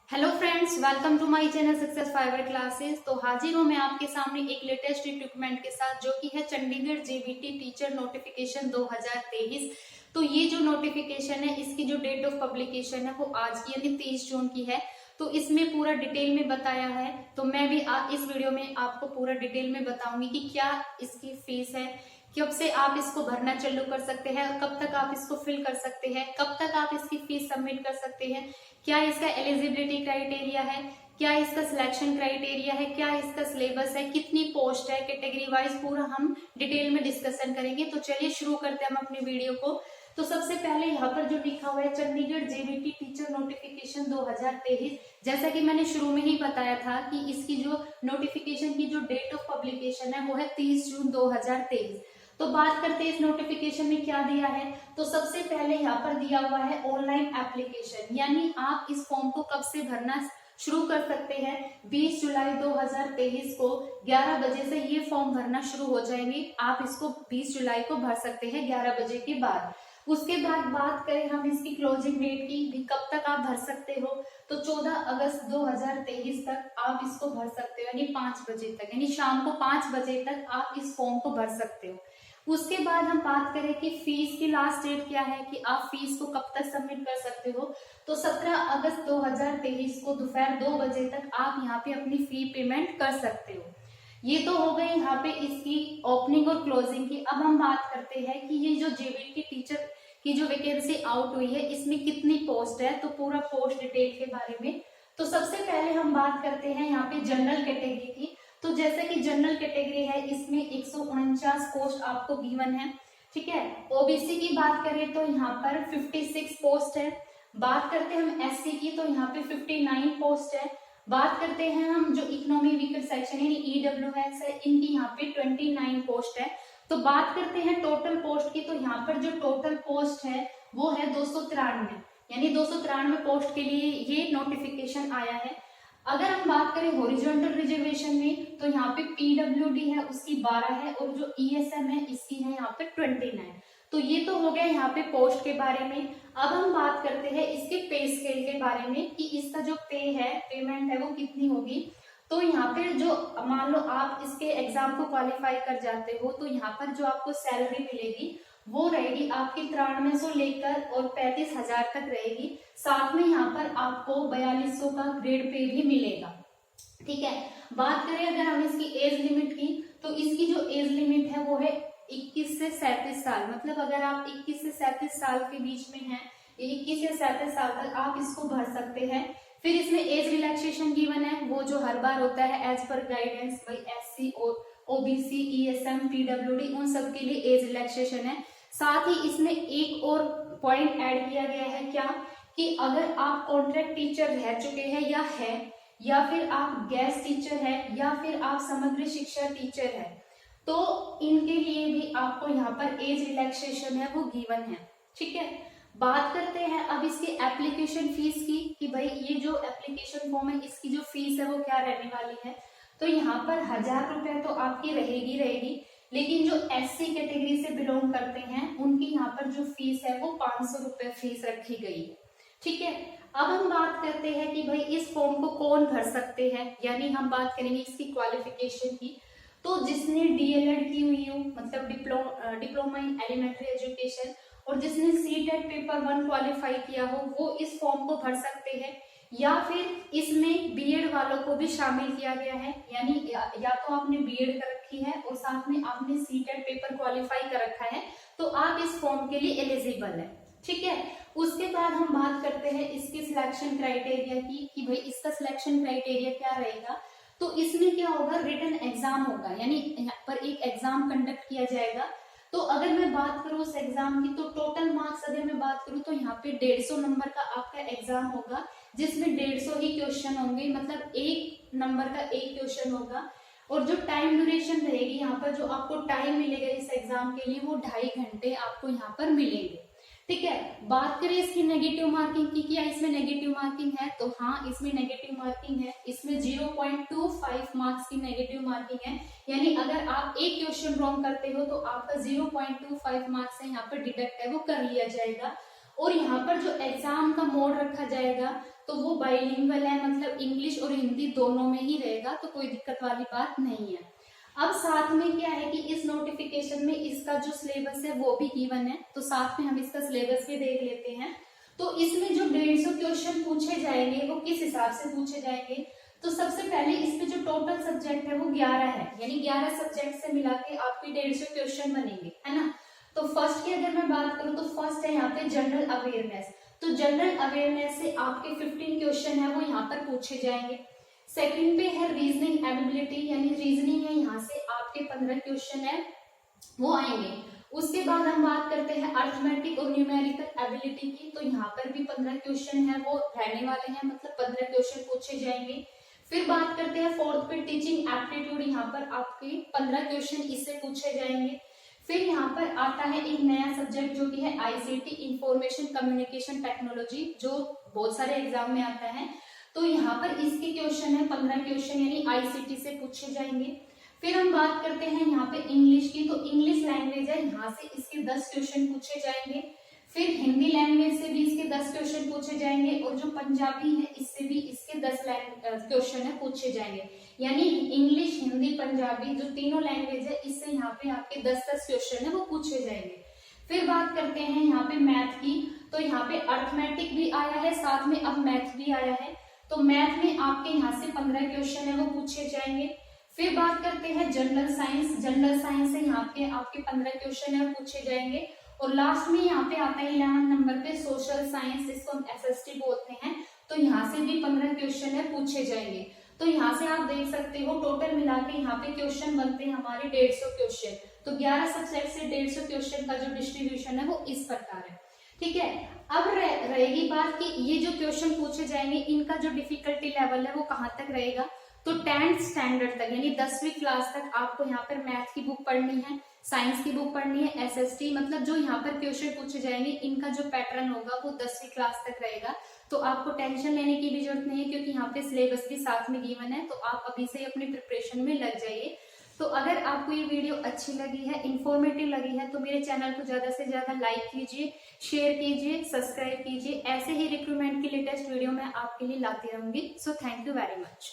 Hello friends, welcome to my channel success fiver classes. तो हाजिर हूं मैं आपके सामने एक लेटेस्ट रिक्रूटमेंट के साथ, जो कि है चंडीगढ़ जेबीटी टीचर नोटिफिकेशन 2023। तो ये जो नोटिफिकेशन है, इसकी जो डेट ऑफ पब्लिकेशन है वो आज की यानी 30 जून की है। तो इसमें पूरा डिटेल में बताया है। तो मैं भी इस वीडियो में आपको पूरा डिटेल में बताऊंगी कि क्या इसकी फीस है, कब से आप इसको भरना चालू कर सकते हैं, कब तक आप इसको फिल कर सकते हैं, कब तक आप इसकी फीस सबमिट कर सकते हैं, क्या इसका एलिजिबिलिटी क्राइटेरिया है, क्या इसका सिलेक्शन क्राइटेरिया है, क्या इसका सिलेबस है, कितनी पोस्ट है, कैटेगरी वाइज पूरा हम डिटेल में डिस्कशन करेंगे। तो चलिए शुरू करते हैं हम अपनी वीडियो को। तो सबसे पहले यहाँ पर जो लिखा हुआ है चंडीगढ़ जेबीटी टीचर नोटिफिकेशन 2023, जैसा कि मैंने शुरू में ही बताया था कि इसकी जो नोटिफिकेशन की जो डेट ऑफ पब्लिकेशन है वो है 30 जून 2023। तो बात करते हैं इस नोटिफिकेशन में क्या दिया है। तो सबसे पहले यहाँ पर दिया हुआ है ऑनलाइन एप्लीकेशन, यानी आप इस फॉर्म को कब से भरना शुरू कर सकते हैं। 20 जुलाई 2023 को 11 बजे से ये फॉर्म भरना शुरू हो जाएंगे। आप इसको 20 जुलाई को भर सकते हैं 11 बजे के बाद। उसके बाद बात करें हम इसकी क्लोजिंग डेट की, भी कब तक आप भर सकते हो। तो 14 अगस्त 2023 तक आप इसको भर सकते हो, यानी 5 बजे तक, यानी शाम को 5 बजे तक आप इस फॉर्म को भर सकते हो। उसके बाद हम बात करें कि फीस की लास्ट डेट क्या है, कि आप फीस को कब तक सबमिट कर सकते हो। तो 17 अगस्त 2023 को दोपहर 2 बजे तक आप यहाँ पे अपनी फी पेमेंट कर सकते हो। ये तो हो गई यहाँ पे इसकी ओपनिंग और क्लोजिंग की। अब हम बात करते हैं कि ये जो जेबीटी टीचर की जो वैकेंसी आउट हुई है, इसमें कितनी पोस्ट है, तो पूरा पोस्ट डिटेल के बारे में। तो सबसे पहले हम बात करते हैं यहाँ पे जनरल कैटेगरी की। तो जैसे कि जनरल कैटेगरी है, इसमें 149 पोस्ट आपको गिवन है, ठीक है। ओबीसी की बात करें तो यहाँ पर 56 पोस्ट है। बात करते हैं हम एससी की, तो यहाँ पे 59 पोस्ट है। बात करते हैं हम जो इकोनॉमी वीकर सेक्शन यानी ईडब्ल्यूएस है, इनकी यहाँ पे 29 पोस्ट है। तो बात करते हैं टोटल पोस्ट की, तो यहाँ पर जो टोटल पोस्ट है वो है 293, यानी 293 पोस्ट के लिए ये नोटिफिकेशन आया है। अगर हम बात करें हॉरिजॉन्टल रिजर्वेशन में, तो यहाँ पे पीडब्ल्यूडी है उसकी 12 है, और जो ईएसएम है इसकी है यहाँ पे 29। तो ये तो हो गया यहाँ पे पोस्ट के बारे में। अब हम बात करते हैं इसके पे स्केल के बारे में, कि इसका जो पे है, पेमेंट है, वो कितनी होगी। तो यहाँ पे जो मान लो आप इसके एग्जाम को क्वालिफाई कर जाते हो, तो यहाँ पर जो आपको सैलरी मिलेगी वो रहेगी आपकी 9300 लेकर और 35,000 तक रहेगी। साथ में यहाँ पर आपको 4200 का ग्रेड पे भी मिलेगा, ठीक है। बात करें अगर हम इसकी एज लिमिट की, तो इसकी जो एज लिमिट है वो है 21 से 37 साल। मतलब अगर आप 21 से 37 साल के बीच में हैं, 21 से 37 साल तक आप इसको भर सकते हैं। फिर इसमें एज रिलैक्सेशन गिवन है, वो जो हर बार होता है एज पर गाइडेंस बाई एससी और ओबीसी, ईएसएम, पीडब्ल्यूडी, उन सब के लिए एज रिलैक्सेशन है। साथ ही इसमें एक और पॉइंट ऐड किया गया है, क्या, कि अगर आप कॉन्ट्रैक्ट टीचर रह चुके हैं या फिर आप गेस्ट टीचर है, या फिर आप समग्र शिक्षा टीचर है, तो इनके लिए भी आपको यहाँ पर एज रिलैक्सेशन है वो गिवन है, ठीक है। बात करते हैं अब इसकी एप्लीकेशन फीस की, कि भाई ये जो एप्लीकेशन फॉर्म है इसकी जो फीस है वो क्या रहने वाली है। तो यहाँ पर 1000 रुपए तो आपकी रहेगी, लेकिन जो एससी कैटेगरी से बिलोंग करते हैं उनकी यहाँ पर जो फीस है वो 500 रुपए फीस रखी गई है, ठीक है। अब हम बात करते हैं कि भाई इस फॉर्म को कौन भर सकते हैं, यानी हम बात करेंगे इसकी क्वालिफिकेशन की। तो जिसने डीएलएड की हुई हो, मतलब डिप्लोमा इन एलिमेंट्री एजुकेशन, और जिसने सीटेट पेपर 1 क्वालिफाई किया हो, वो इस फॉर्म को भर सकते हैं। या फिर इसमें बीएड वालों को भी शामिल किया गया है, यानी या तो आपने बीएड कर रखी है और साथ में आपने सीटेट पेपर क्वालिफाई कर रखा है, तो आप इस फॉर्म के लिए एलिजिबल है, ठीक है। उसके बाद हम बात करते हैं इसके सिलेक्शन क्राइटेरिया की, कि भाई इसका सिलेक्शन क्राइटेरिया क्या रहेगा। तो इसमें क्या होगा, रिटन एग्जाम होगा, यानी यहाँ पर एक एग्जाम कंडक्ट किया जाएगा। तो अगर मैं बात करूँ उस एग्जाम की, तो टोटल मार्क्स अगर मैं बात करूँ तो यहाँ पे 150 नंबर का आपका एग्जाम होगा, जिसमें 150 ही क्वेश्चन होंगे, मतलब 1 नंबर का 1 क्वेश्चन होगा। और जो टाइम ड्यूरेशन रहेगी, यहाँ पर जो आपको टाइम मिलेगा इस एग्जाम के लिए, वो 2.5 घंटे आपको यहाँ पर मिलेंगे, ठीक है। बात करें इसकी नेगेटिव मार्किंग की, क्या इसमें नेगेटिव मार्किंग है, तो हाँ इसमें नेगेटिव मार्किंग है। इसमें 0.25 मार्क्स की नेगेटिव मार्किंग है, यानी अगर आप एक क्वेश्चन रॉन्ग करते हो तो आपका 0.25 मार्क्स है यहाँ पर डिडक्ट है वो कर लिया जाएगा। और यहाँ पर जो एग्जाम का मोड रखा जाएगा तो वो बाइलिंगुअल है, मतलब इंग्लिश और हिंदी दोनों में ही रहेगा, तो कोई दिक्कत वाली बात नहीं है। अब साथ में क्या है कि इस नोटिफिकेशन में इसका जो सिलेबस है वो भी गिवन है, तो साथ में हम इसका सिलेबस भी देख लेते हैं। तो इसमें जो 150 क्वेश्चन पूछे जाएंगे वो किस हिसाब से पूछे जाएंगे, तो सबसे पहले इस पे जो टोटल सब्जेक्ट है वो 11 है, यानी 11 सब्जेक्ट से मिला के आपके 150 क्वेश्चन बनेंगे, है ना। तो फर्स्ट की अगर मैं बात करूं तो फर्स्ट है यहाँ पे जनरल अवेयरनेस, तो जनरल अवेयरनेस से आपके 15 क्वेश्चन है वो यहाँ पर पूछे जाएंगे। सेकंड पे है रीजनिंग एबिलिटी, यानी रीजनिंग है, यहाँ से आपके 15 क्वेश्चन है वो आएंगे। उसके बाद हम बात करते हैं अर्थमेटिक और न्यूमेरिकल एबिलिटी की, तो यहाँ पर भी 15 क्वेश्चन है वो रहने वाले हैं, मतलब 15 क्वेश्चन पूछे जाएंगे। फिर बात करते हैं फोर्थ पे टीचिंग एप्टीट्यूड, यहाँ पर आपके 15 क्वेश्चन इससे पूछे जाएंगे। फिर यहाँ पर आता है एक नया सब्जेक्ट जो कि है आईसीटी, इंफॉर्मेशन कम्युनिकेशन टेक्नोलॉजी, जो बहुत सारे एग्जाम में आता है, तो यहाँ पर इसके क्वेश्चन है 15 क्वेश्चन, यानी आईसीटी से पूछे जाएंगे। फिर हम बात करते हैं यहाँ पे इंग्लिश की, तो इंग्लिश लैंग्वेज है, यहाँ से इसके 10 क्वेश्चन पूछे जाएंगे। फिर हिंदी लैंग्वेज से भी इसके 10 क्वेश्चन पूछे जाएंगे, और जो पंजाबी है इससे भी इसके 10 क्वेश्चन है पूछे जाएंगे, यानी इंग्लिश, हिंदी, पंजाबी जो तीनों लैंग्वेज है इससे यहाँ पे आपके 10-10 क्वेश्चन है वो पूछे जाएंगे। फिर बात करते हैं यहाँ पे मैथ की, तो यहाँ पे अर्थमेटिक भी आया है, साथ में अब मैथ भी आया है, तो मैथ में आपके यहाँ से 15 क्वेश्चन है वो पूछे जाएंगे। फिर बात करते हैं जनरल साइंस, जनरल साइंस से यहाँ पे आपके 15 क्वेश्चन है पूछे जाएंगे। और लास्ट में यहाँ पे आता है 11 नंबर पे सोशल साइंस, इसको हम एसएसटी बोलते हैं, तो यहाँ से भी 15 क्वेश्चन है पूछे जाएंगे। तो यहाँ से आप देख सकते हो टोटल मिला के यहाँ पे क्वेश्चन बनते हैं हमारे 150 क्वेश्चन, तो 11 सब्जेक्ट से 150 क्वेश्चन का जो डिस्ट्रीब्यूशन है वो इस प्रकार है, ठीक है। अब रहेगी बात कि ये जो क्वेश्चन पूछे जाएंगे इनका जो डिफिकल्टी लेवल है वो कहाँ तक रहेगा, तो 10th स्टैंडर्ड तक, यानी 10वीं क्लास तक आपको यहाँ पर मैथ की बुक पढ़नी है, साइंस की बुक पढ़नी है, एसएसटी, मतलब जो यहाँ पर क्वेश्चन पूछे जाएंगे इनका जो पैटर्न होगा वो 10वीं क्लास तक रहेगा। तो आपको टेंशन लेने की भी जरूरत नहीं है, क्योंकि यहाँ पे सिलेबस भी साथ में गिवन है, तो आप अभी से अपनी प्रिपरेशन में लग जाइए। तो अगर आपको ये वीडियो अच्छी लगी है, इंफॉर्मेटिव लगी है, तो मेरे चैनल को ज्यादा से ज्यादा लाइक कीजिए, शेयर कीजिए, सब्सक्राइब कीजिए। ऐसे ही रिक्रूटमेंट की लेटेस्ट वीडियो मैं आपके लिए लाती रहूंगी। So thank you very much.